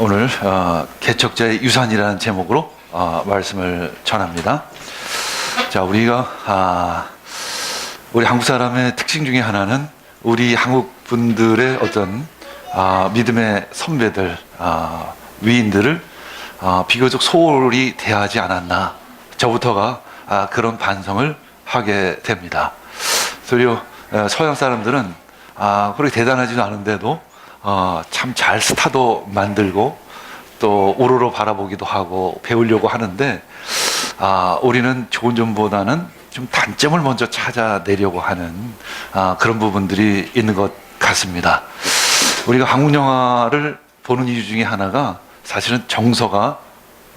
오늘 개척자의 유산이라는 제목으로 말씀을 전합니다. 자, 우리가 우리 한국 사람의 특징 중에 하나는 우리 한국 분들의 어떤 믿음의 선배들, 위인들을 비교적 소홀히 대하지 않았나, 저부터가 그런 반성을 하게 됩니다. 소리요, 서양 사람들은 그렇게 대단하지도 않은데도 참 잘 스타도 만들고 또 우러러 바라보기도 하고 배우려고 하는데, 우리는 좋은 점보다는 좀 단점을 먼저 찾아내려고 하는 그런 부분들이 있는 것 같습니다. 우리가 한국 영화를 보는 이유 중에 하나가 사실은 정서가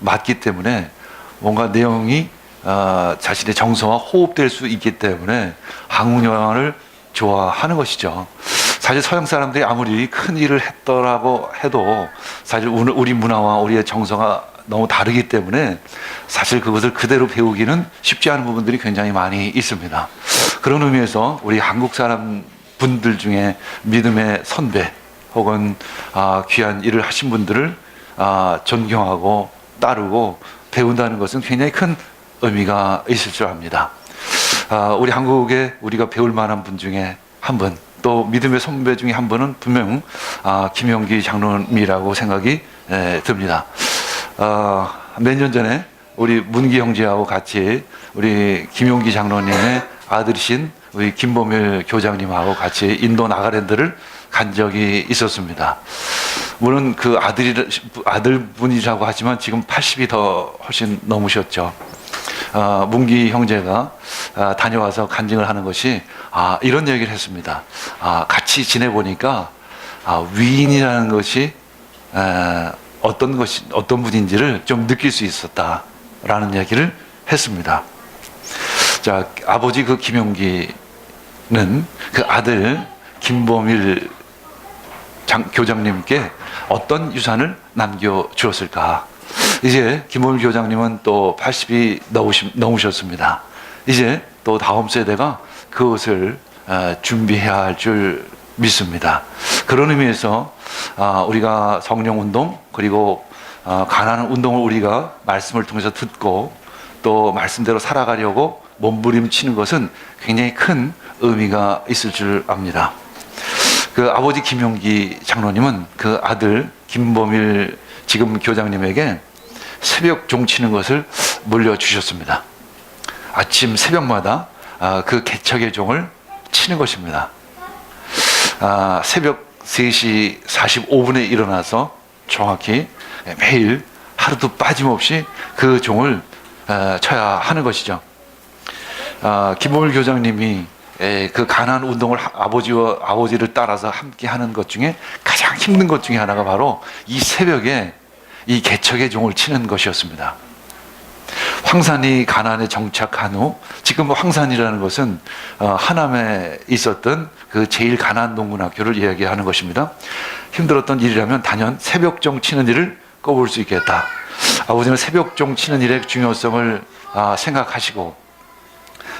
맞기 때문에, 뭔가 내용이 자신의 정서와 호흡될 수 있기 때문에 한국 영화를 좋아하는 것이죠. 사실 서양 사람들이 아무리 큰 일을 했더라고 해도 사실 우리 문화와 우리의 정서가 너무 다르기 때문에 사실 그것을 그대로 배우기는 쉽지 않은 부분들이 굉장히 많이 있습니다. 그런 의미에서 우리 한국 사람 분들 중에 믿음의 선배 혹은 귀한 일을 하신 분들을 존경하고 따르고 배운다는 것은 굉장히 큰 의미가 있을 줄 압니다. 우리 한국에 우리가 배울 만한 분 중에 한 분, 또 믿음의 선배 중에 한 분은 분명 김용기 장로님이라고 생각이 듭니다. 몇 년 전에 우리 문기 형제하고 같이 우리 김용기 장로님의 아들이신 우리 김범일 교장님하고 같이 인도 나가랜드를 간 적이 있었습니다. 물론 그 아들분이라고 하지만 지금 80이 더 훨씬 넘으셨죠. 문기 형제가 다녀와서 간증을 하는 것이 이런 얘기를 했습니다. 같이 지내보니까 위인이라는 것이 어떤 분인지를 좀 느낄 수 있었다라는 얘기를 했습니다. 자, 아버지 그 김용기는 그 아들 김범일 교장님께 어떤 유산을 남겨주었을까? 이제 김범일 교장님은 또 80이 넘으셨습니다. 이제 또 다음 세대가 그것을 준비해야 할 줄 믿습니다. 그런 의미에서 우리가 성령운동 그리고 가난한 운동을 우리가 말씀을 통해서 듣고 또 말씀대로 살아가려고 몸부림치는 것은 굉장히 큰 의미가 있을 줄 압니다. 그 아버지 김용기 장로님은 그 아들 김범일 지금 교장님에게 새벽 종 치는 것을 물려주셨습니다. 아침 새벽마다 그 개척의 종을 치는 것입니다. 새벽 3시 45분에 일어나서 정확히 매일 하루도 빠짐없이 그 종을 쳐야 하는 것이죠. 김범일 교장님이 그 가난 운동을 아버지를 따라서 함께 하는 것 중에 가장 힘든 것 중에 하나가 바로 이 새벽에 이 개척의 종을 치는 것이었습니다. 황산이 가난에 정착한 후, 지금 황산이라는 것은 하남에 있었던 그 제일 가난 농군학교를 이야기하는 것입니다. 힘들었던 일이라면 단연 새벽종 치는 일을 꼽을 수 있겠다. 아버지는 새벽종 치는 일의 중요성을 생각하시고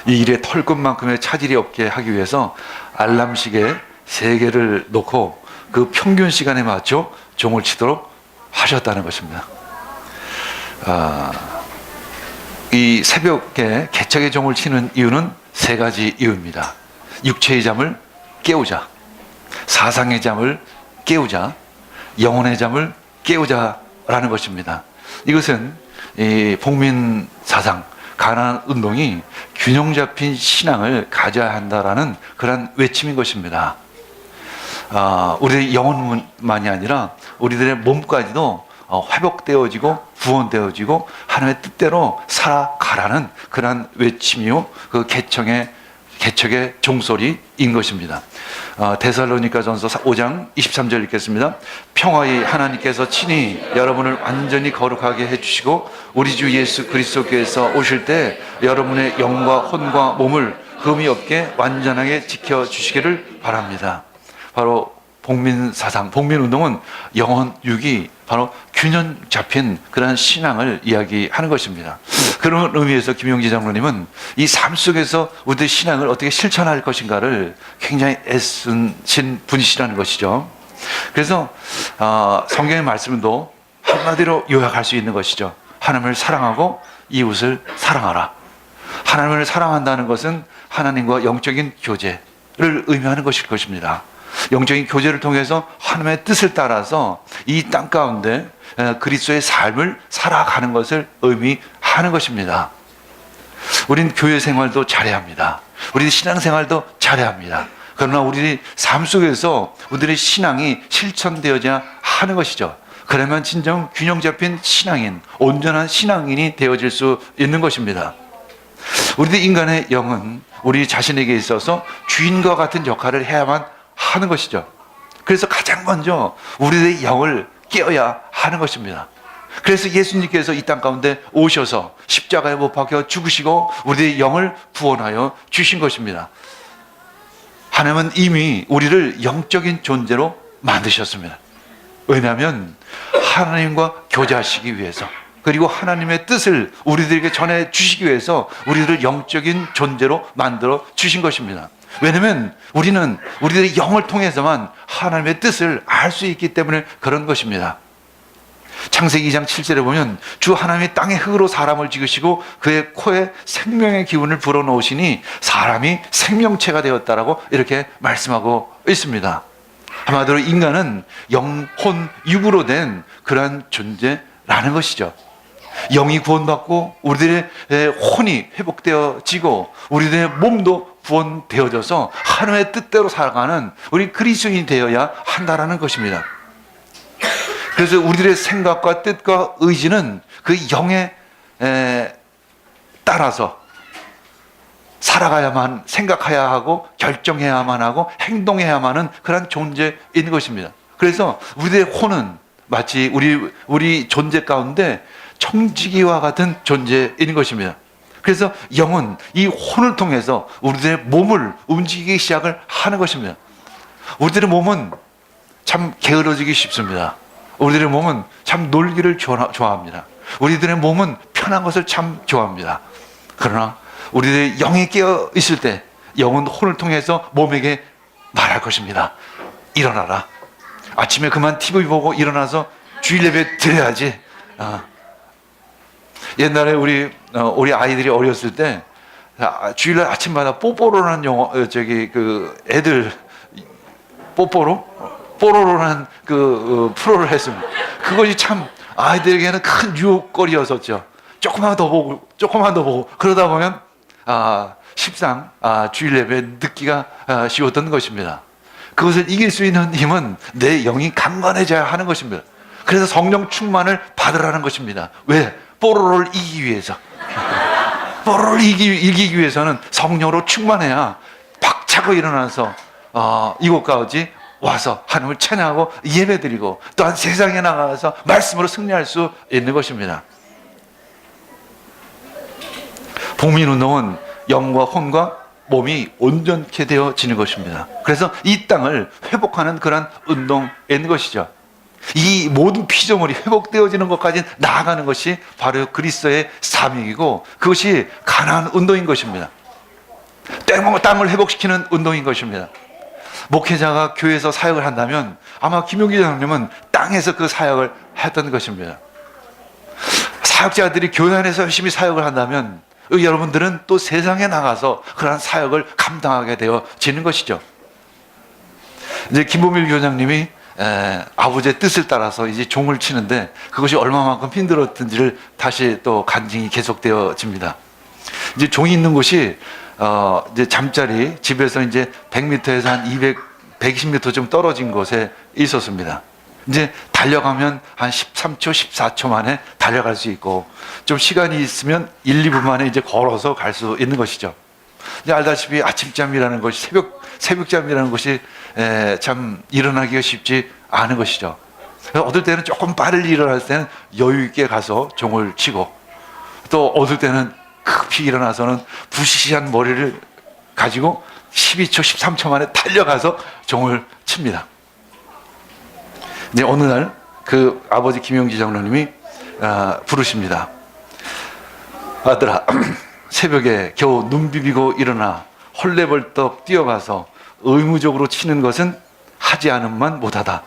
이 일에 털끝만큼의 차질이 없게 하기 위해서 알람시계 3개를 놓고 그 평균 시간에 맞춰 종을 치도록 하셨다는 것입니다. 이 새벽에 개척의 종을 치는 이유는 3가지 이유입니다. 육체의 잠을 깨우자, 사상의 잠을 깨우자, 영혼의 잠을 깨우자라는 것입니다. 이것은 이 복민 사상, 가난 운동이 균형 잡힌 신앙을 가져야 한다라는 그런 외침인 것입니다. 우리의 영혼만이 아니라 우리들의 몸까지도 회복되어지고 구원되어지고 하나님의 뜻대로 살아가라는 그러한 외침이요, 그 개척의 종소리인 것입니다. 데살로니가전서 5장 23절 읽겠습니다. 평화의 하나님께서 친히 여러분을 완전히 거룩하게 해주시고 우리 주 예수 그리스도께서 오실 때 여러분의 영과 혼과 몸을 흠이 없게 완전하게 지켜주시기를 바랍니다. 바로 복민사상, 복민운동은 영혼 육이 바로 균형 잡힌 그러한 신앙을 이야기하는 것입니다. 그런 의미에서 김용기 장로님은 이 삶 속에서 우리의 신앙을 어떻게 실천할 것인가를 굉장히 애쓰신 분이시라는 것이죠. 그래서 성경의 말씀도 한마디로 요약할 수 있는 것이죠. 하나님을 사랑하고 이웃을 사랑하라. 하나님을 사랑한다는 것은 하나님과 영적인 교제를 의미하는 것일 것입니다. 영적인 교제를 통해서 하나님의 뜻을 따라서 이 땅 가운데 그리스도의 삶을 살아가는 것을 의미하는 것입니다. 우리는 교회 생활도 잘해야 합니다. 우리 신앙 생활도 잘해야 합니다. 그러나 우리 삶 속에서 우리들의 신앙이 실천되어야 하는 것이죠. 그러면 진정 균형 잡힌 신앙인, 온전한 신앙인이 되어질 수 있는 것입니다. 우리들 인간의 영은 우리 자신에게 있어서 주인과 같은 역할을 해야만 하는 것이죠. 그래서 가장 먼저 우리의 영을 깨어야 하는 것입니다. 그래서 예수님께서 이 땅 가운데 오셔서 십자가에 못 박혀 죽으시고 우리의 영을 구원하여 주신 것입니다. 하나님은 이미 우리를 영적인 존재로 만드셨습니다. 왜냐하면 하나님과 교제하시기 위해서, 그리고 하나님의 뜻을 우리들에게 전해 주시기 위해서 우리들을 영적인 존재로 만들어 주신 것입니다. 왜냐하면 우리는 우리들의 영을 통해서만 하나님의 뜻을 알 수 있기 때문에 그런 것입니다. 창세기 2장 7절에 보면 주 하나님이 땅의 흙으로 사람을 지으시고 그의 코에 생명의 기운을 불어넣으시니 사람이 생명체가 되었다라고 이렇게 말씀하고 있습니다. 한마디로 인간은 영혼 육으로 된 그러한 존재라는 것이죠. 영이 구원받고 우리들의 혼이 회복되어지고 우리들의 몸도 구원되어져서 하나님의 뜻대로 살아가는 우리 그리스도인이 되어야 한다라는 것입니다. 그래서 우리들의 생각과 뜻과 의지는 그 영에 따라서 살아가야만, 생각해야 하고 결정해야만 하고 행동해야만 하는 그런 존재인 것입니다. 그래서 우리의 혼은 마치 우리 존재 가운데 청지기와 같은 존재인 것입니다. 그래서 영은 이 혼을 통해서 우리들의 몸을 움직이기 시작을 하는 것입니다. 우리들의 몸은 참 게으러지기 쉽습니다. 우리들의 몸은 참 놀기를 좋아합니다. 우리들의 몸은 편한 것을 참 좋아합니다. 그러나 우리들의 영이 깨어 있을 때 영은 혼을 통해서 몸에게 말할 것입니다. 일어나라. 아침에 그만 TV 보고 일어나서 주일 예배 드려야지. 옛날에 우리 아이들이 어렸을 때 주일날 아침마다 뽀뽀로라는 애들 뽀로로라는 프로를 했습니다. 그것이 참 아이들에게는 큰 유혹거리였었죠. 조금만 더 보고 그러다 보면 십상 주일 예배 늦기가 쉬웠던 것입니다. 그것을 이길 수 있는 힘은 내 영이 강건해져야 하는 것입니다. 그래서 성령 충만을 받으라는 것입니다. 왜? 뽀로로를 이기기 위해서. 뽀로로를 이기기 위해서는 성령으로 충만해야 박차고 일어나서 이곳까지 와서 하나님을 찬양하고 예배드리고 또한 세상에 나가서 말씀으로 승리할 수 있는 것입니다. 복민운동은 영과 혼과 몸이 온전케 되어지는 것입니다. 그래서 이 땅을 회복하는 그런 운동인 것이죠. 이 모든 피조물이 회복되어지는 것까지 나아가는 것이 바로 그리스도의 사명이고 그것이 가나안 운동인 것입니다. 땅을 회복시키는 운동인 것입니다. 목회자가 교회에서 사역을 한다면 아마 김용기 장로님은 땅에서 그 사역을 했던 것입니다. 사역자들이 교회 안에서 열심히 사역을 한다면 여러분들은 또 세상에 나가서 그러한 사역을 감당하게 되어지는 것이죠. 이제 김보밀 교장님이 아버지의 뜻을 따라서 이제 종을 치는데 그것이 얼마만큼 힘들었던지를 다시 또 간증이 계속되어집니다. 이제 종이 있는 곳이 이제 잠자리 집에서 이제 100m에서 한 120m 좀 떨어진 곳에 있었습니다. 이제 달려가면 한 13초, 14초 만에 달려갈 수 있고 좀 시간이 있으면 1, 2분 만에 이제 걸어서 갈 수 있는 것이죠. 이제 알다시피 아침잠이라는 것이 새벽잠이라는 것이 참 일어나기가 쉽지 않은 것이죠. 어떨 때는 조금 빠르게 일어날 때는 여유 있게 가서 종을 치고 또 어떨 때는 급히 일어나서는 부시시한 머리를 가지고 12초, 13초 만에 달려가서 종을 칩니다. 이제 어느 날 그 아버지 김용지 장로님이 부르십니다. 아들아, 새벽에 겨우 눈 비비고 일어나 헐레벌떡 뛰어가서 의무적으로 치는 것은 하지 않으면 못하다.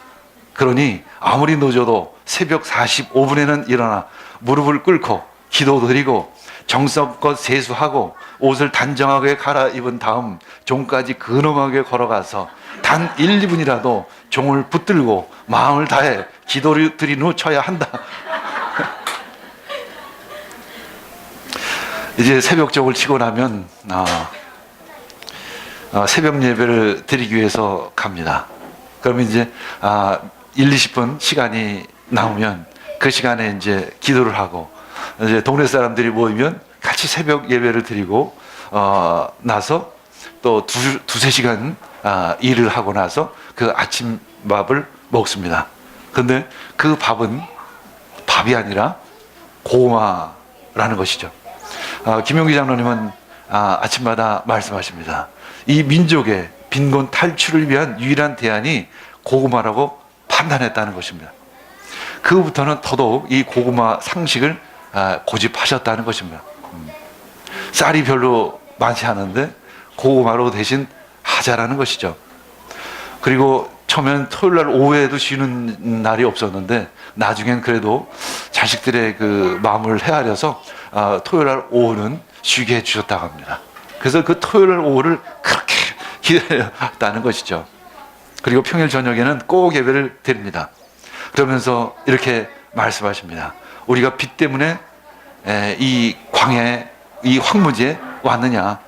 그러니 아무리 늦어도 새벽 45분에는 일어나 무릎을 꿇고 기도 드리고 정성껏 세수하고 옷을 단정하게 갈아입은 다음 종까지 근엄하게 걸어가서 단 1, 2분이라도 종을 붙들고 마음을 다해 기도를 드린 후 쳐야 한다. 이제 새벽종을 치고 나면 새벽 예배를 드리기 위해서 갑니다. 그러면 이제 1, 20분 시간이 남으면 그 시간에 이제 기도를 하고 이제 동네 사람들이 모이면 같이 새벽 예배를 드리고 나서 또 두세 시간 일을 하고 나서 그 아침밥을 먹습니다. 근데 그 밥은 밥이 아니라 고구마라는 것이죠. 김용기 장로님은 아침마다 말씀하십니다. 이 민족의 빈곤 탈출을 위한 유일한 대안이 고구마라고 판단했다는 것입니다. 그부터는 더더욱 이 고구마 상식을 고집하셨다는 것입니다. 쌀이 별로 많지 않은데 고구마로 대신 하자라는 것이죠. 그리고 처음엔 토요일날 오후에도 쉬는 날이 없었는데 나중엔 그래도 자식들의 그 마음을 헤아려서 토요일날 오후는 쉬게 해주셨다고 합니다. 그래서 그 토요일날 오후를 그렇게 기다렸다는 것이죠. 그리고 평일 저녁에는 꼭 예배를 드립니다. 그러면서 이렇게 말씀하십니다. 우리가 빛 때문에 이 광야에, 이 황무지에 왔느냐?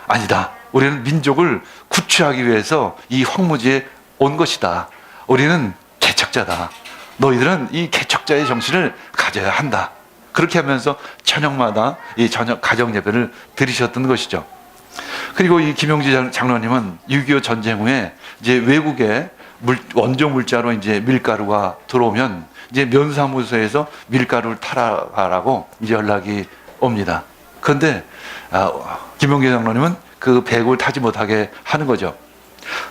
아니다. 우리는 민족을 구출하기 위해서 이 황무지에 온 것이다. 우리는 개척자다. 너희들은 이 개척자의 정신을 가져야 한다. 그렇게 하면서 저녁마다 이 저녁 가정 예배를 드리셨던 것이죠. 그리고 이 김용지 장로님은 6.25 전쟁 후에 이제 외국에 원조 물자로 이제 밀가루가 들어오면 이제 면사무소에서 밀가루를 타라 가라고 이제 연락이 옵니다. 그런데 김용기 장로님은 그 배를 타지 못하게 하는 거죠.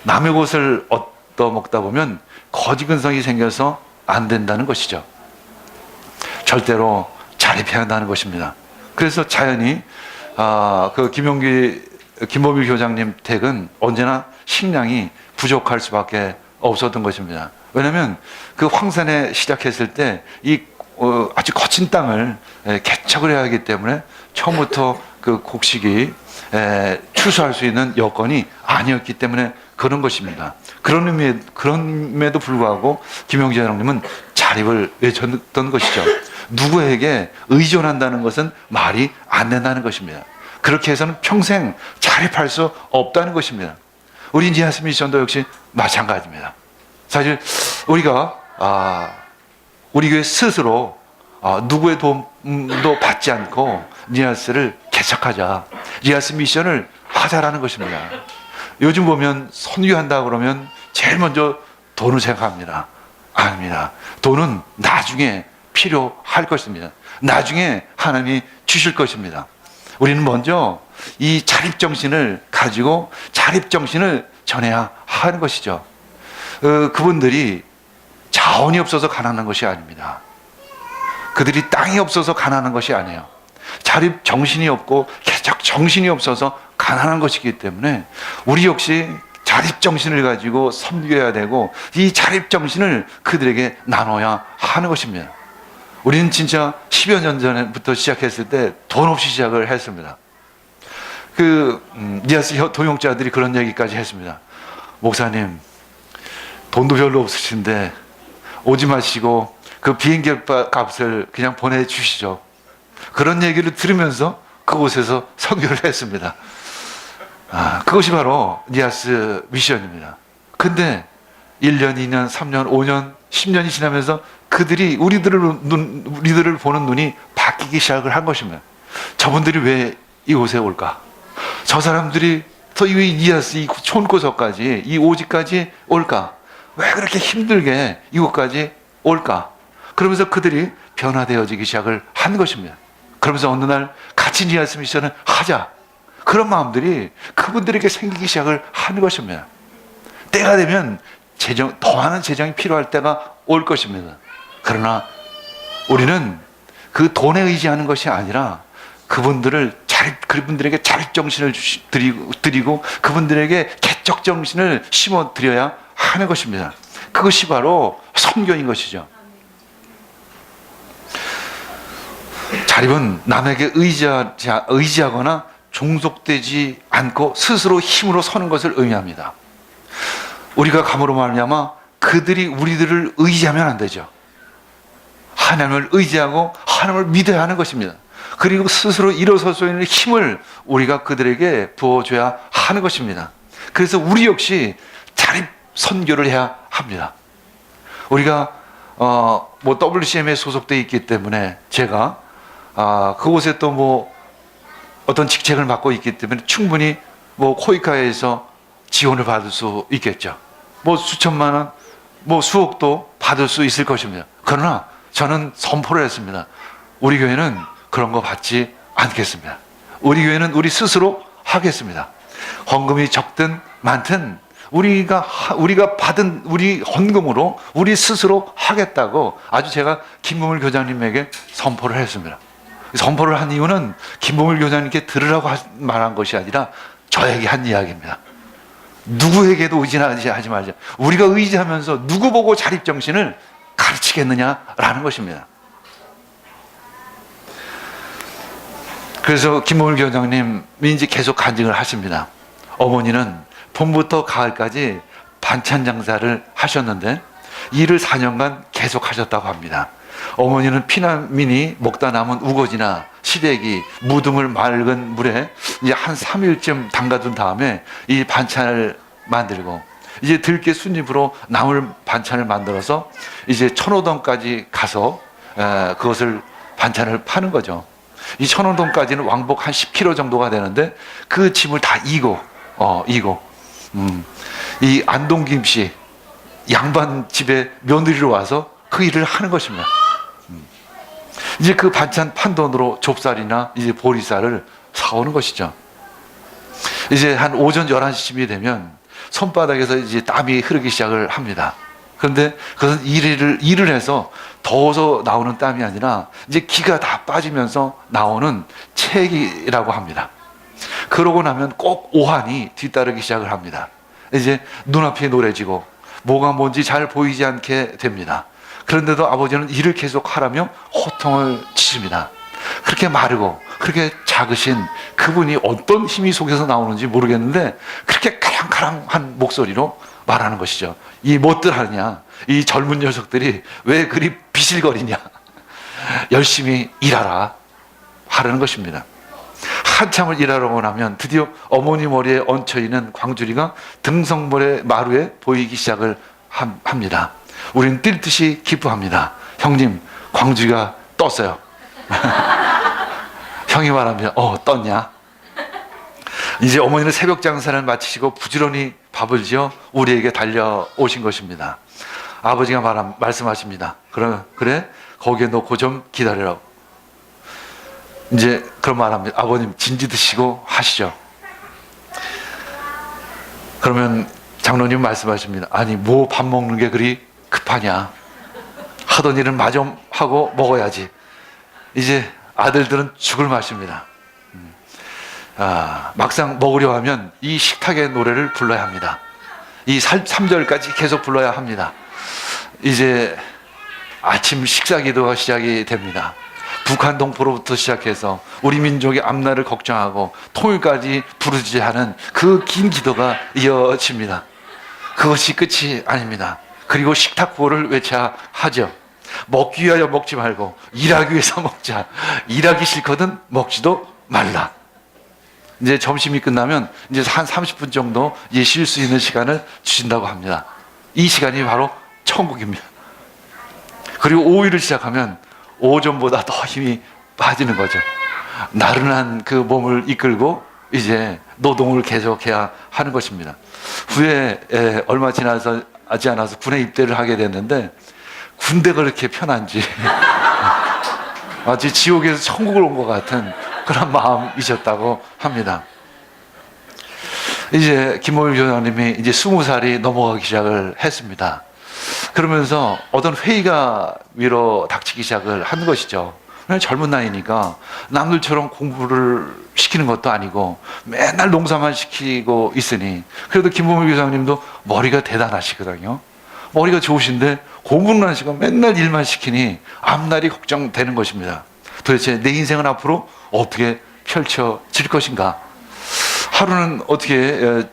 남의 것을 얻어먹다 보면 거지근성이 생겨서 안 된다는 것이죠. 절대로 자립해야 한다는 것입니다. 그래서 자연히 그 김범일 교장님 댁은 언제나 식량이 부족할 수밖에 없었던 것입니다. 왜냐하면 그 황산에 시작했을 때 이 아주 거친 땅을 개척을 해야 하기 때문에 처음부터 그 곡식이 추수할 수 있는 여건이 아니었기 때문에 그런 것입니다. 그럼에도 불구하고 김용지 장로님은 자립을 외쳤던 것이죠. 누구에게 의존한다는 것은 말이 안 된다는 것입니다. 그렇게 해서는 평생 자립할 수 없다는 것입니다. 우리 니아스 미션도 역시 마찬가지입니다. 사실 우리가 우리 교회 스스로 누구의 도움도 받지 않고 니아스를 개척하자, 니아스 미션을 하자라는 것입니다. 요즘 보면 선교한다 그러면 제일 먼저 돈을 생각합니다. 아닙니다. 돈은 나중에 필요할 것입니다. 나중에 하나님이 주실 것입니다. 우리는 먼저 이 자립정신을 가지고 자립정신을 전해야 하는 것이죠. 그분들이 자원이 없어서 가난한 것이 아닙니다. 그들이 땅이 없어서 가난한 것이 아니에요. 자립정신이 없고 개척정신이 없어서 가난한 것이기 때문에 우리 역시 자립정신을 가지고 섬겨야 되고 이 자립정신을 그들에게 나눠야 하는 것입니다. 우리는 진짜 10여 년 전부터 시작했을 때 돈 없이 시작을 했습니다. 니아스 동역자들이 그런 얘기까지 했습니다. 목사님, 돈도 별로 없으신데 오지 마시고 그 비행기 값을 그냥 보내주시죠. 그런 얘기를 들으면서 그곳에서 선교를 했습니다. 그것이 바로 니아스 미션입니다. 근데 1년, 2년, 3년, 5년, 10년이 지나면서 그들이 우리들을 보는 눈이 바뀌기 시작을 한 것입니다. 저분들이 왜 이곳에 올까? 저 사람들이 또 이 니아스 이 촌고서까지 이 오지까지 올까? 왜 그렇게 힘들게 이곳까지 올까? 그러면서 그들이 변화되어지기 시작을 한 것입니다. 그러면서 어느 날 같이 니아스 미션을 하자. 그런 마음들이 그분들에게 생기기 시작을 하는 것입니다. 때가 되면 더 많은 재정이 필요할 때가 올 것입니다. 그러나 우리는 그 돈에 의지하는 것이 아니라 그분들에게 자립정신을 드리고 그분들에게 개척정신을 심어드려야 하는 것입니다. 그것이 바로 선교인 것이죠. 자립은 남에게 의지하거나 종속되지 않고 스스로 힘으로 서는 것을 의미합니다. 우리가 감으로 말미암아 그들이 우리들을 의지하면 안 되죠. 하나님을 의지하고 하나님을 믿어야 하는 것입니다. 그리고 스스로 일어설 수 있는 힘을 우리가 그들에게 부어줘야 하는 것입니다. 그래서 우리 역시 자립 선교를 해야 합니다. 우리가 뭐 WCM에 소속되어 있기 때문에 제가 그곳에 또 뭐 어떤 직책을 맡고 있기 때문에 충분히 뭐 코이카에서 지원을 받을 수 있겠죠. 뭐 수천만 원, 뭐 수억도 받을 수 있을 것입니다. 그러나 저는 선포를 했습니다. 우리 교회는 그런 거 받지 않겠습니다. 우리 교회는 우리 스스로 하겠습니다. 헌금이 적든 많든 우리가 받은 우리 헌금으로 우리 스스로 하겠다고 아주 제가 김봉일 교장님에게 선포를 했습니다. 선포를 한 이유는 김봉일 교장님께 들으라고 말한 것이 아니라 저에게 한 이야기입니다. 누구에게도 의지하지 말자. 우리가 의지하면서 누구 보고 자립정신을 가르치겠느냐라는 것입니다. 그래서 김봉일 교장님이 이제 계속 간증을 하십니다. 어머니는 봄부터 가을까지 반찬 장사를 하셨는데 일을 4년간 계속 하셨다고 합니다. 어머니는 피난민이 먹다 남은 우거지나 시래기, 무듬을 맑은 물에 이제 한 3일쯤 담가둔 다음에 이 반찬을 만들고 이제 들깨 순잎으로 나물 반찬을 만들어서 이제 천호동까지 가서 그것을 반찬을 파는 거죠. 이 천호동까지는 왕복 한 10km 정도가 되는데 그 짐을 다 이고 이 안동김 씨 양반 집에 며느리로 와서 그 일을 하는 것입니다. 이제 그 반찬 판 돈으로 좁쌀이나 이제 보리쌀을 사오는 것이죠. 이제 한 오전 11시쯤이 되면 손바닥에서 이제 땀이 흐르기 시작을 합니다. 그런데 그것은 일을 해서 더워서 나오는 땀이 아니라 이제 기가 다 빠지면서 나오는 체액이라고 합니다. 그러고 나면 꼭 오한이 뒤따르기 시작을 합니다. 이제 눈앞이 노래지고 뭐가 뭔지 잘 보이지 않게 됩니다. 그런데도 아버지는 일을 계속 하라며 호통을 치십니다. 그렇게 마르고 그렇게 작으신 그분이 어떤 힘이 속에서 나오는지 모르겠는데 그렇게 카랑카랑한 목소리로 말하는 것이죠. 이 뭣들 하느냐, 이 젊은 녀석들이 왜 그리 비실거리냐, 열심히 일하라 하라는 것입니다. 한참을 일하려고 나면 드디어 어머니 머리에 얹혀있는 광주리가 등성모래 마루에 보이기 시작을 합니다. 우리는 뛸 듯이 기뻐합니다. 형님, 광주리가 떴어요. 형이 말합니다. 떴냐? 이제 어머니는 새벽 장사를 마치시고 부지런히 밥을 지어 우리에게 달려오신 것입니다. 아버지가 말씀하십니다. 그래? 거기에 놓고 좀 기다리라고. 이제 그런 말합니다. 아버님 진지 드시고 하시죠. 그러면 장로님 말씀하십니다. 아니 뭐 밥 먹는 게 그리 급하냐. 하던 일은 마저 하고 먹어야지. 이제 아들들은 죽을 맛입니다. 막상 먹으려 하면 이 식탁의 노래를 불러야 합니다. 이 3절까지 계속 불러야 합니다. 이제 아침 식사 기도가 시작이 됩니다. 북한 동포로부터 시작해서 우리 민족의 앞날을 걱정하고 통일까지 부르짖어하는 그 긴 기도가 이어집니다. 그것이 끝이 아닙니다. 그리고 식탁 구호를 외쳐야 하죠. 먹기 위하여 먹지 말고 일하기 위해서 먹자. 일하기 싫거든 먹지도 말라. 이제 점심이 끝나면 이제 한 30분 정도 이제 쉴 수 있는 시간을 주신다고 합니다. 이 시간이 바로 천국입니다. 그리고 오후를 시작하면 오전보다 더 힘이 빠지는 거죠. 나른한 그 몸을 이끌고 이제 노동을 계속해야 하는 것입니다. 후에 얼마 지나지 않아서 군에 입대를 하게 됐는데 군대가 그렇게 편한지 마치 지옥에서 천국을 온 것 같은 그런 마음이셨다고 합니다. 이제 김봉일 교장님이 이제 20살이 넘어가기 시작을 했습니다. 그러면서 어떤 회의가 위로 닥치기 시작을 한 것이죠. 그냥 젊은 나이니까 남들처럼 공부를 시키는 것도 아니고 맨날 농사만 시키고 있으니, 그래도 김범일 교장님도 머리가 대단하시거든요. 머리가 좋으신데 공부는 안 하시고 맨날 일만 시키니 앞날이 걱정되는 것입니다. 도대체 내 인생은 앞으로 어떻게 펼쳐질 것인가? 하루는 어떻게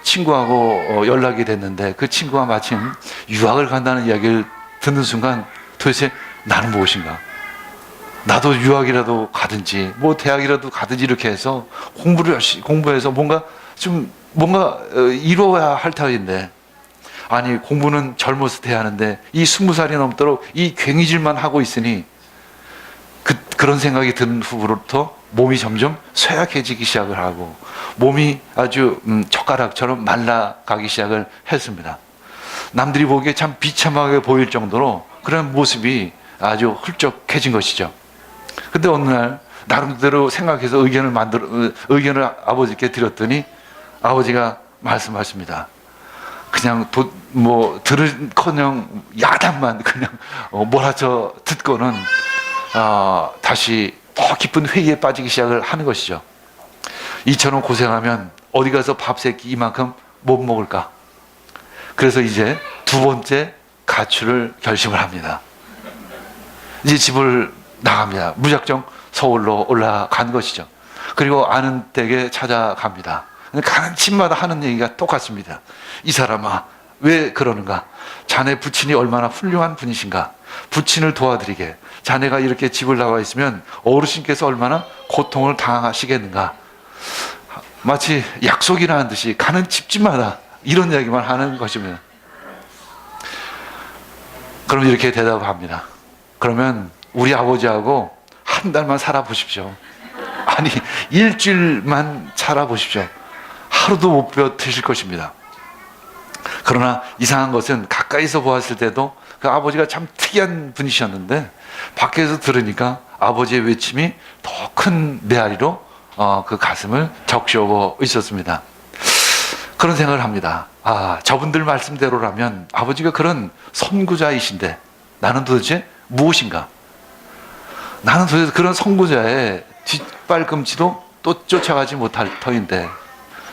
친구하고 연락이 됐는데, 그 친구가 마침 유학을 간다는 이야기를 듣는 순간 도대체 나는 무엇인가? 나도 유학이라도 가든지 뭐 대학이라도 가든지 이렇게 해서 공부를 열심히 공부해서 뭔가 이루어야 할 터인데, 아니 공부는 젊어서 돼야 하는데 이 20살이 넘도록 이 괭이질만 하고 있으니 그런 생각이 든 후부터 몸이 점점 쇠약해지기 시작을 하고 몸이 아주 젓가락처럼 말라가기 시작을 했습니다. 남들이 보기에 참 비참하게 보일 정도로 그런 모습이 아주 훌쩍해진 것이죠. 근데 어느 날 나름대로 생각해서 의견을 아버지께 드렸더니 아버지가 말씀하십니다. 그냥 들은커녕 야단만 그냥 몰아쳐 듣고는 다시 더 깊은 회의에 빠지기 시작을 하는 것이죠. 이처럼 고생하면 어디 가서 밥 세끼 이만큼 못 먹을까? 그래서 이제 두 번째 가출을 결심을 합니다. 이제 집을 나갑니다. 무작정 서울로 올라간 것이죠. 그리고 아는 댁에 찾아갑니다. 가는 집마다 하는 얘기가 똑같습니다. 이 사람아, 왜 그러는가? 자네 부친이 얼마나 훌륭한 분이신가? 부친을 도와드리게. 자네가 이렇게 집을 나와 있으면 어르신께서 얼마나 고통을 당하시겠는가? 마치 약속이나 한 듯이 가는 집집마다 이런 이야기만 하는 것입니다. 그럼 이렇게 대답합니다. 그러면 우리 아버지하고 한 달만 살아보십시오. 아니, 일주일만 살아보십시오. 하루도 못 버티실 것입니다. 그러나 이상한 것은 가까이서 보았을 때도 그 아버지가 참 특이한 분이셨는데, 밖에서 들으니까 아버지의 외침이 더 큰 메아리로 그 가슴을 적셔오고 있었습니다. 그런 생각을 합니다. 저분들 말씀대로라면 아버지가 그런 선구자이신데 나는 도대체 무엇인가? 나는 도대체 그런 선구자의 뒷발꿈치도 또 쫓아가지 못할 터인데,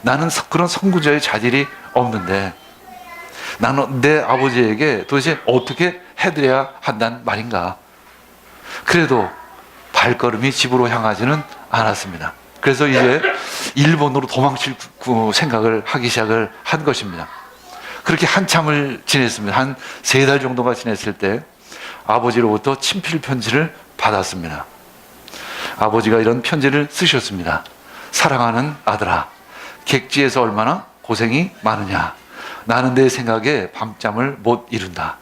나는 그런 선구자의 자질이 없는데 나는 내 아버지에게 도대체 어떻게 해드려야 한단 말인가? 그래도 발걸음이 집으로 향하지는 않았습니다. 그래서 이제 일본으로 도망칠 생각을 하기 시작을 한 것입니다. 그렇게 한참을 지냈습니다. 한 3달 정도가 지냈을 때 아버지로부터 친필 편지를 받았습니다. 아버지가 이런 편지를 쓰셨습니다. 사랑하는 아들아, 객지에서 얼마나 고생이 많으냐. 나는 내 생각에 밤잠을 못 이룬다.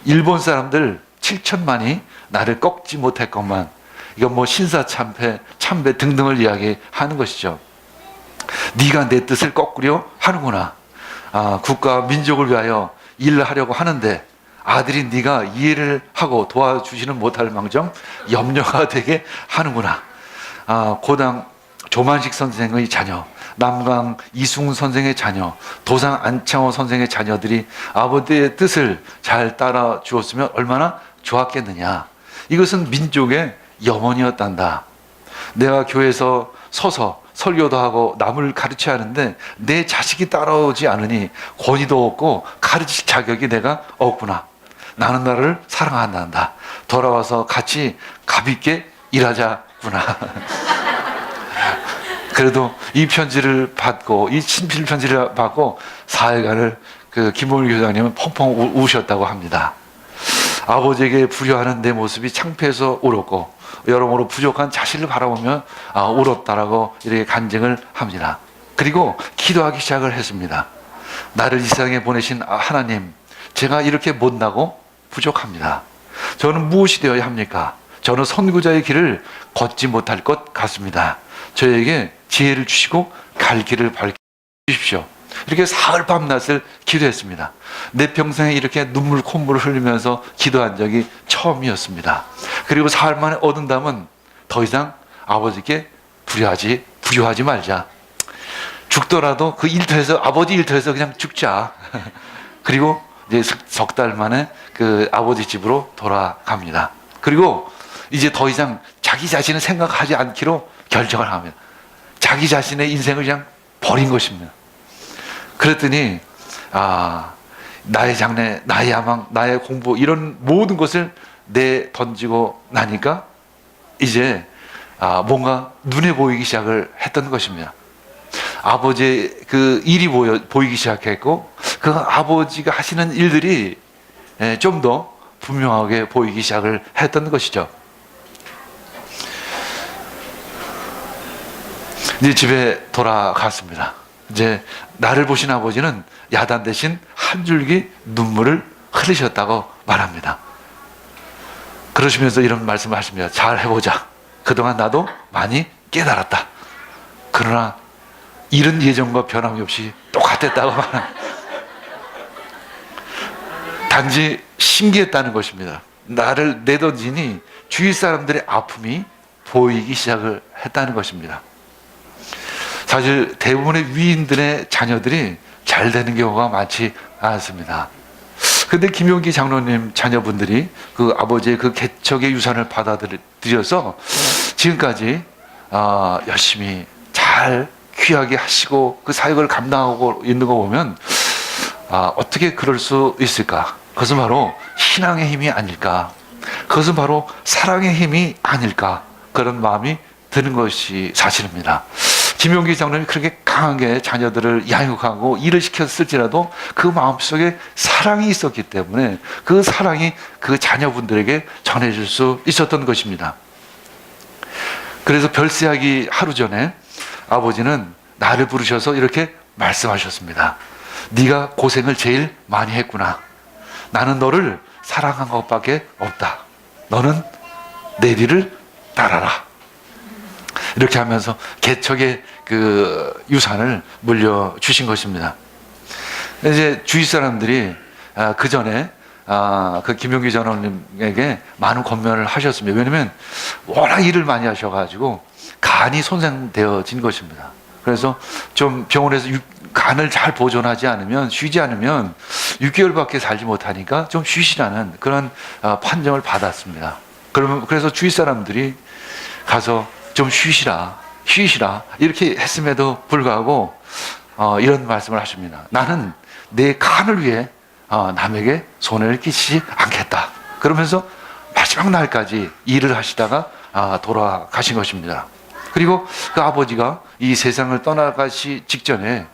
일본 사람들 7천만이 나를 꺾지 못했건만, 이건 뭐 신사참배, 참배 등등을 이야기하는 것이죠. 네가 내 뜻을 꺾으려 하는구나. 국가와 민족을 위하여 일을 하려고 하는데 아들이 네가 이해를 하고 도와주지는 못할 망정 염려가 되게 하는구나. 고당 조만식 선생의 자녀, 남강 이승훈 선생의 자녀, 도상 안창호 선생의 자녀들이 아버지의 뜻을 잘 따라 주었으면 얼마나 좋았겠느냐. 이것은 민족의 염원이었단다. 내가 교회에서 서서 설교도 하고 남을 가르쳐야 하는데 내 자식이 따라오지 않으니 권위도 없고 가르칠 자격이 내가 없구나. 나는 나를 사랑한단다. 돌아와서 같이 가볍게 일하자구나. 그래도 이 편지를 받고, 이 친필 편지를 받고 4일간을 그 김범일 교장님은 펑펑 우셨다고 합니다. 아버지에게 불효하는 내 모습이 창피해서 울었고 여러모로 부족한 자신을 바라보며 울었다라고 이렇게 간증을 합니다. 그리고 기도하기 시작을 했습니다. 나를 이 세상에 보내신 하나님, 제가 이렇게 못나고 부족합니다. 저는 무엇이 되어야 합니까? 저는 선구자의 길을 걷지 못할 것 같습니다. 저에게 지혜를 주시고 갈 길을 밝혀주십시오. 이렇게 사흘 밤낮을 기도했습니다. 내 평생에 이렇게 눈물 콧물을 흘리면서 기도한 적이 처음이었습니다. 그리고 사흘 만에 얻은 답은 더 이상 아버지께 불효하지 말자. 죽더라도 그 일터에서, 아버지 일터에서 그냥 죽자. 그리고 이제 석 달 만에 그 아버지 집으로 돌아갑니다. 그리고 이제 더 이상 자기 자신을 생각하지 않기로 결정을 합니다. 자기 자신의 인생을 그냥 버린 것입니다. 그랬더니 나의 장래, 나의 야망, 나의 공부 이런 모든 것을 내던지고 나니까 이제 뭔가 눈에 보이기 시작을 했던 것입니다. 아버지의 그 일이 보이기 시작했고 그 아버지가 하시는 일들이 좀 더 분명하게 보이기 시작을 했던 것이죠. 이제 집에 돌아갔습니다. 이제 나를 보신 아버지는 야단 대신 한 줄기 눈물을 흘리셨다고 말합니다. 그러시면서 이런 말씀을 하십니다. 잘 해보자. 그동안 나도 많이 깨달았다. 그러나 일은 예전과 변함이 없이 똑같았다고 말합니다. 단지 신기했다는 것입니다. 나를 내던지니 주위 사람들의 아픔이 보이기 시작을 했다는 것입니다. 사실 대부분의 위인들의 자녀들이 잘 되는 경우가 많지 않습니다. 근데 김용기 장로님 자녀분들이 그 아버지의 그 개척의 유산을 받아들여서 지금까지 열심히 잘 귀하게 하시고 그 사역을 감당하고 있는 거 보면 어떻게 그럴 수 있을까? 그것은 바로 신앙의 힘이 아닐까? 그것은 바로 사랑의 힘이 아닐까? 그런 마음이 드는 것이 사실입니다. 김용기 장로님이 그렇게 강하게 자녀들을 양육하고 일을 시켰을지라도 그 마음속에 사랑이 있었기 때문에 그 사랑이 그 자녀분들에게 전해질 수 있었던 것입니다. 그래서 별세하기 하루 전에 아버지는 나를 부르셔서 이렇게 말씀하셨습니다. 네가 고생을 제일 많이 했구나. 나는 너를 사랑한 것밖에 없다. 너는 내 뒤를 따라라. 이렇게 하면서 개척의 그 유산을 물려주신 것입니다. 이제 주위 사람들이 그 전에 그 김용기 전원님에게 많은 권면을 하셨습니다. 왜냐하면 워낙 일을 많이 하셔가지고 간이 손상되어진 것입니다. 그래서 좀 병원에서 간을 잘 보존하지 않으면, 쉬지 않으면 6개월밖에 살지 못하니까 좀 쉬시라는 그런 판정을 받았습니다. 그래서 주위 사람들이 가서 좀 쉬시라 이렇게 했음에도 불구하고 이런 말씀을 하십니다. 나는 내 간을 위해 남에게 손해를 끼치지 않겠다. 그러면서 마지막 날까지 일을 하시다가 돌아가신 것입니다. 그리고 그 아버지가 이 세상을 떠나가시 직전에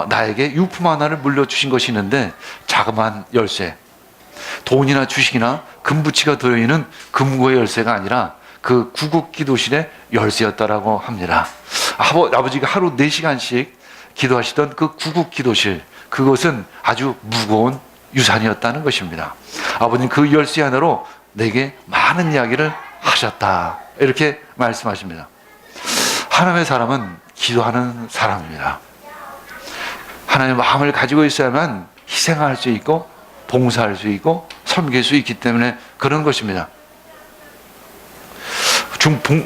나에게 유품 하나를 물려주신 것이 있는데 자그마한 열쇠, 돈이나 주식이나 금부치가 들어있는 금고의 열쇠가 아니라 그 구국기도실의 열쇠였다라고 합니다. 아버지가 하루 4시간씩 기도하시던 그 구국기도실, 그것은 아주 무거운 유산이었다는 것입니다. 아버님 그 열쇠 하나로 내게 많은 이야기를 하셨다. 이렇게 말씀하십니다. 하나님의 사람은 기도하는 사람입니다. 하나님의 마음을 가지고 있어야만 희생할 수 있고 봉사할 수 있고 섬길 수 있기 때문에 그런 것입니다.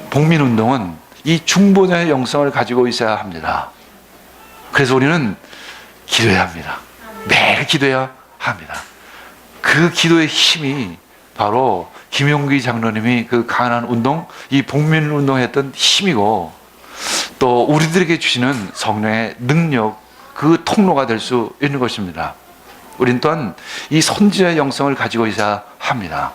복민운동은 이 중보자의 영성을 가지고 있어야 합니다. 그래서 우리는 기도해야 합니다. 매일 기도해야 합니다. 그 기도의 힘이 바로 김용기 장로님이 그 가난 운동, 이 복민운동 했던 힘이고 또 우리들에게 주시는 성령의 능력, 그 통로가 될 수 있는 것입니다. 우린 또한 이 선지자의 영성을 가지고 있어야 합니다.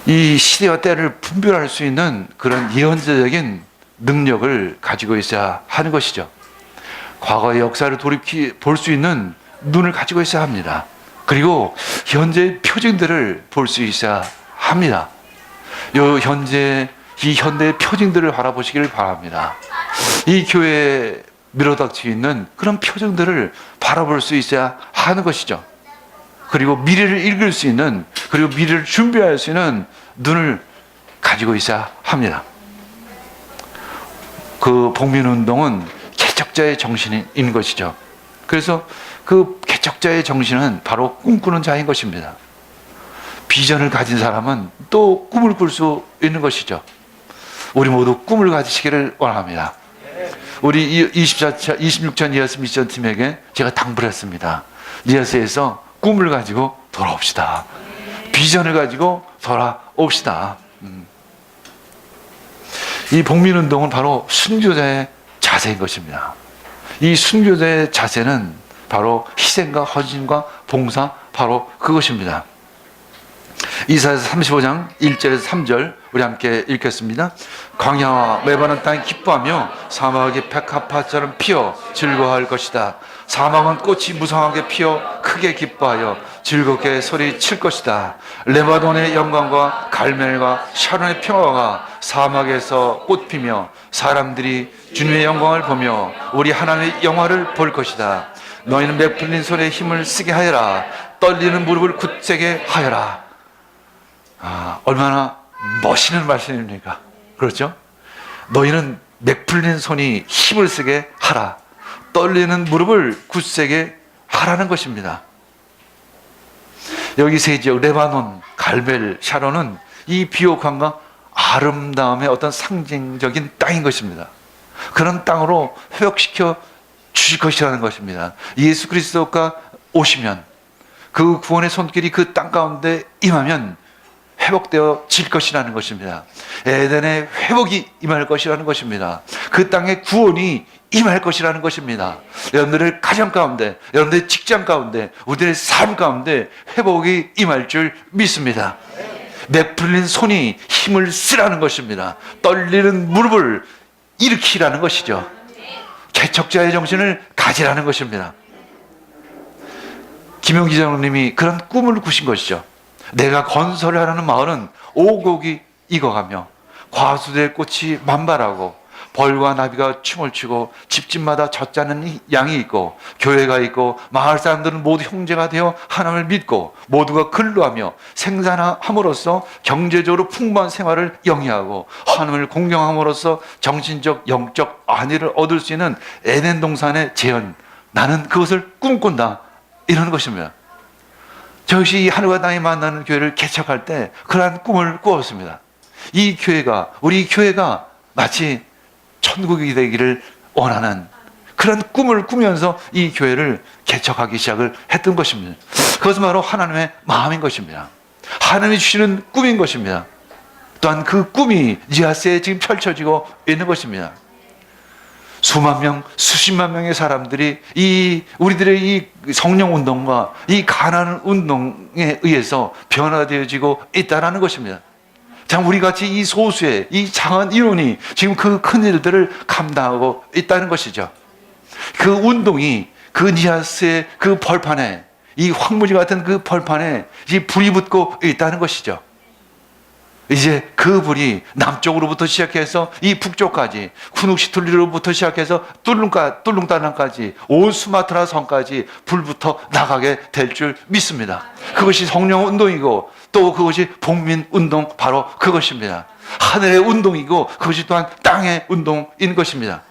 이 시대와 때를 분별할 수 있는 그런 예언자적인 능력을 가지고 있어야 하는 것이죠. 과거의 역사를 돌이켜 볼 수 있는 눈을 가지고 있어야 합니다. 그리고 현재의 표징들을 볼 수 있어야 합니다. 이 현대의 표징들을 바라보시기를 바랍니다. 이 교회에 밀어닥쳐 있는 그런 표징들을 바라볼 수 있어야 하는 것이죠. 그리고 미래를 읽을 수 있는, 그리고 미래를 준비할 수 있는 눈을 가지고 있어야 합니다. 그 복민운동은 개척자의 정신인 것이죠. 그래서 그 개척자의 정신은 바로 꿈꾸는 자인 것입니다. 비전을 가진 사람은 또 꿈을 꿀 수 있는 것이죠. 우리 모두 꿈을 가지시기를 원합니다. 우리 26천 리허스 미션 팀에게 제가 당부를 했습니다. 리허스에서 꿈을 가지고 돌아옵시다. 비전을 가지고 돌아옵시다. 이 복민운동은 바로 순교자의 자세인 것입니다. 이 순교자의 자세는 바로 희생과 헌신과 봉사, 바로 그것입니다. 이사야서 35장 1절에서 3절 우리 함께 읽겠습니다. 광야와 메마른 땅이 기뻐하며 사막이 백합화처럼 피어 즐거워할 것이다. 사막은 꽃이 무성하게 피어 크게 기뻐하여 즐겁게 소리칠 것이다. 레바논의 영광과 갈멜과 샤론의 평화가 사막에서 꽃피며 사람들이 주님의 영광을 보며 우리 하나님의 영화를 볼 것이다. 너희는 맥풀린 손에 힘을 쓰게 하여라. 떨리는 무릎을 굳세게 하여라. 얼마나 멋있는 말씀입니까? 그렇죠? 너희는 맥풀린 손이 힘을 쓰게 하라. 떨리는 무릎을 굳세게 하라는 것입니다. 여기 세 지역 레바논, 갈멜, 샤론은 이 비옥함과 아름다움의 어떤 상징적인 땅인 것입니다. 그런 땅으로 회복시켜 주실 것이라는 것입니다. 예수 그리스도가 오시면 그 구원의 손길이 그 땅 가운데 임하면 회복되어 질 것이라는 것입니다. 에덴의 회복이 임할 것이라는 것입니다. 그 땅의 구원이 임할 것이라는 것입니다. 여러분들의 가정 가운데, 여러분들의 직장 가운데, 우리들의 삶 가운데 회복이 임할 줄 믿습니다. 맥풀린 손이 힘을 쓰라는 것입니다. 떨리는 무릎을 일으키라는 것이죠. 개척자의 정신을 가지라는 것입니다. 김영 기자님이 그런 꿈을 꾸신 것이죠. 내가 건설하라는 마을은 오곡이 익어가며 과수들의 꽃이 만발하고 벌과 나비가 춤을 추고 집집마다 젖자는 양이 있고 교회가 있고 마을 사람들은 모두 형제가 되어 하나님을 믿고 모두가 근로하며 생산함으로써 경제적으로 풍부한 생활을 영위하고 하나님을 공경함으로써 정신적 영적 안위를 얻을 수 있는 에덴 동산의 재현, 나는 그것을 꿈꾼다, 이런 것입니다. 저것이 하늘과 땅이 만나는 교회를 개척할 때 그러한 꿈을 꾸었습니다. 이 교회가, 우리 교회가 마치 천국이 되기를 원하는 그런 꿈을 꾸면서 이 교회를 개척하기 시작을 했던 것입니다. 그것은 바로 하나님의 마음인 것입니다. 하나님이 주시는 꿈인 것입니다. 또한 그 꿈이 니아스에 지금 펼쳐지고 있는 것입니다. 수만 명, 수십만 명의 사람들이 우리들의 이 성령 운동과 이 가난 운동에 의해서 변화되어지고 있다는 것입니다. 참 우리 같이 이 소수의 이 작은 인원이 지금 그 큰 일들을 감당하고 있다는 것이죠. 그 운동이 그 니아스의 그 벌판에, 이 황무지 같은 그 벌판에 이 불이 붙고 있다는 것이죠. 이제 그 불이 남쪽으로부터 시작해서 이 북쪽까지, 쿠눅시툴리로부터 시작해서 뚫룽따랑까지 온 수마트라 섬까지 불부터 나가게 될 줄 믿습니다. 그것이 성령 운동이고 또 그것이 복민 운동, 바로 그것입니다. 하늘의 운동이고 그것이 또한 땅의 운동인 것입니다.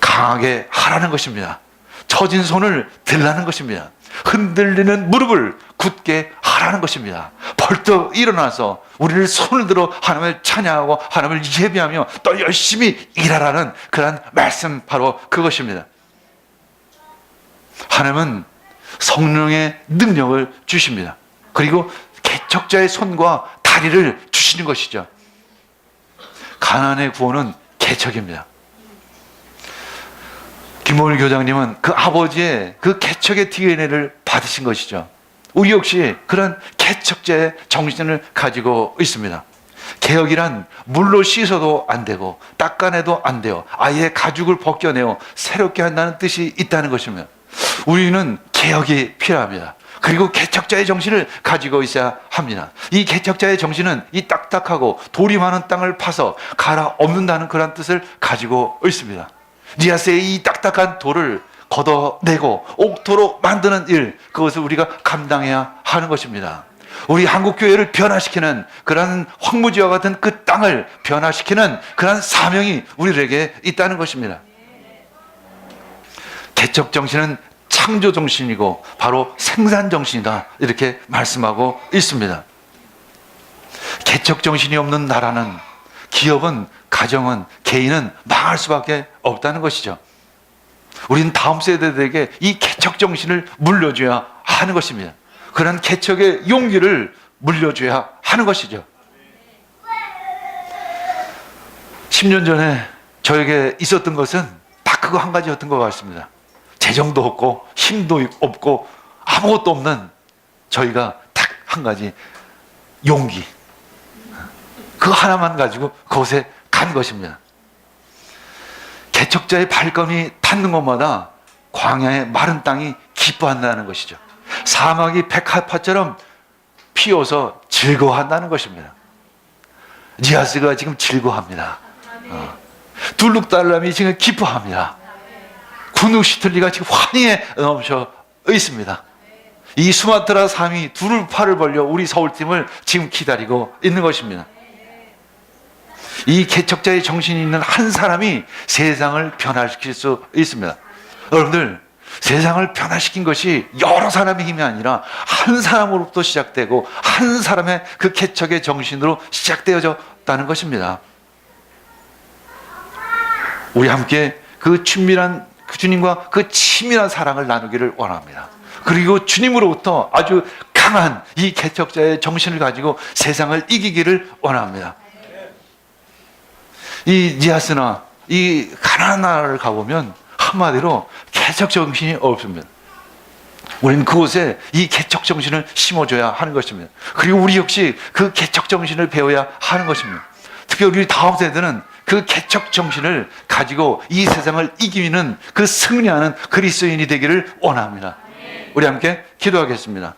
강하게 하라는 것입니다. 처진 손을 들라는 것입니다. 흔들리는 무릎을 굳게 하라는 것입니다. 벌떡 일어나서 우리를 손을 들어 하나님을 찬양하고 하나님을 예배하며 또 열심히 일하라는 그런 말씀, 바로 그것입니다. 하나님은 성령의 능력을 주십니다. 그리고 개척자의 손과 다리를 주시는 것이죠. 가나안의 구원은 개척입니다. 김원일 교장님은 그 아버지의 그 개척의 DNA를 받으신 것이죠. 우리 역시 그런 개척자의 정신을 가지고 있습니다. 개혁이란 물로 씻어도 안 되고 닦아내도 안 돼요. 아예 가죽을 벗겨내어 새롭게 한다는 뜻이 있다는 것입니다. 우리는 개혁이 필요합니다. 그리고 개척자의 정신을 가지고 있어야 합니다. 이 개척자의 정신은 이 딱딱하고 돌이 많은 땅을 파서 갈아엎는다는 그런 뜻을 가지고 있습니다. 니아스의 이 딱딱한 돌을 걷어내고 옥토로 만드는 일, 그것을 우리가 감당해야 하는 것입니다. 우리 한국교회를 변화시키는 그런 황무지와 같은 그 땅을 변화시키는 그런 사명이 우리에게 있다는 것입니다. 개척 정신은 창조 정신이고 바로 생산 정신이다, 이렇게 말씀하고 있습니다. 개척 정신이 없는 나라는, 기업은, 가정은, 개인은 망할 수밖에 없다는 것이죠. 우리는 다음 세대들에게 이 개척 정신을 물려줘야 하는 것입니다. 그런 개척의 용기를 물려줘야 하는 것이죠. 10년 전에 저에게 있었던 것은 딱 그거 한 가지였던 것 같습니다. 재정도 없고 힘도 없고 아무것도 없는 저희가 딱 한 가지, 용기. 그 하나만 가지고 그곳에 간 것입니다. 개척자의 발걸음이 닿는 곳마다 광야의 마른 땅이 기뻐한다는 것이죠. 사막이 백합화처럼 피어서 즐거워한다는 것입니다. 니아스가 지금 즐거워합니다. 둘룩달람이 지금 기뻐합니다. 구누시틀리가 지금 환희에 넘쳐 있습니다. 이 수마트라 섬이 둘을 팔을 벌려 우리 서울팀을 지금 기다리고 있는 것입니다. 이 개척자의 정신이 있는 한 사람이 세상을 변화시킬 수 있습니다. 여러분들, 세상을 변화시킨 것이 여러 사람의 힘이 아니라 한 사람으로부터 시작되고 한 사람의 그 개척의 정신으로 시작되어졌다는 것입니다. 우리 함께 그 주님과 그 친밀한 사랑을 나누기를 원합니다. 그리고 주님으로부터 아주 강한 이 개척자의 정신을 가지고 세상을 이기기를 원합니다. 이 니아스나 이 가나안 나라를 가보면 한마디로 개척 정신이 없습니다. 우리는 그곳에 이 개척 정신을 심어줘야 하는 것입니다. 그리고 우리 역시 그 개척 정신을 배워야 하는 것입니다. 특히 우리 다음 세대는 그 개척 정신을 가지고 이 세상을 이기는 그 승리하는 그리스도인이 되기를 원합니다. 우리 함께 기도하겠습니다.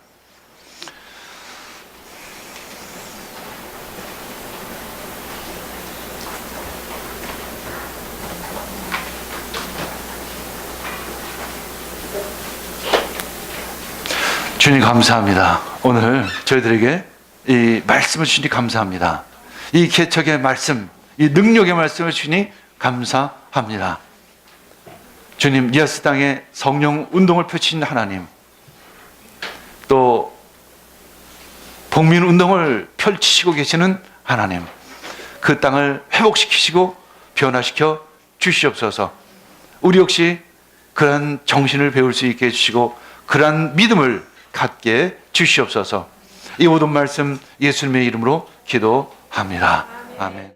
주님 감사합니다. 오늘 저희들에게 이 말씀을 주시니 감사합니다. 이 개척의 말씀, 이 능력의 말씀을 주시니 감사합니다. 주님, 니아스 땅에 성령 운동을 펼치신 하나님, 또 복민 운동을 펼치시고 계시는 하나님, 그 땅을 회복시키시고 변화시켜 주시옵소서. 우리 역시 그러한 정신을 배울 수 있게 해주시고 그러한 믿음을 갖게 주시옵소서. 이 모든 말씀 예수님의 이름으로 기도합니다. 아멘.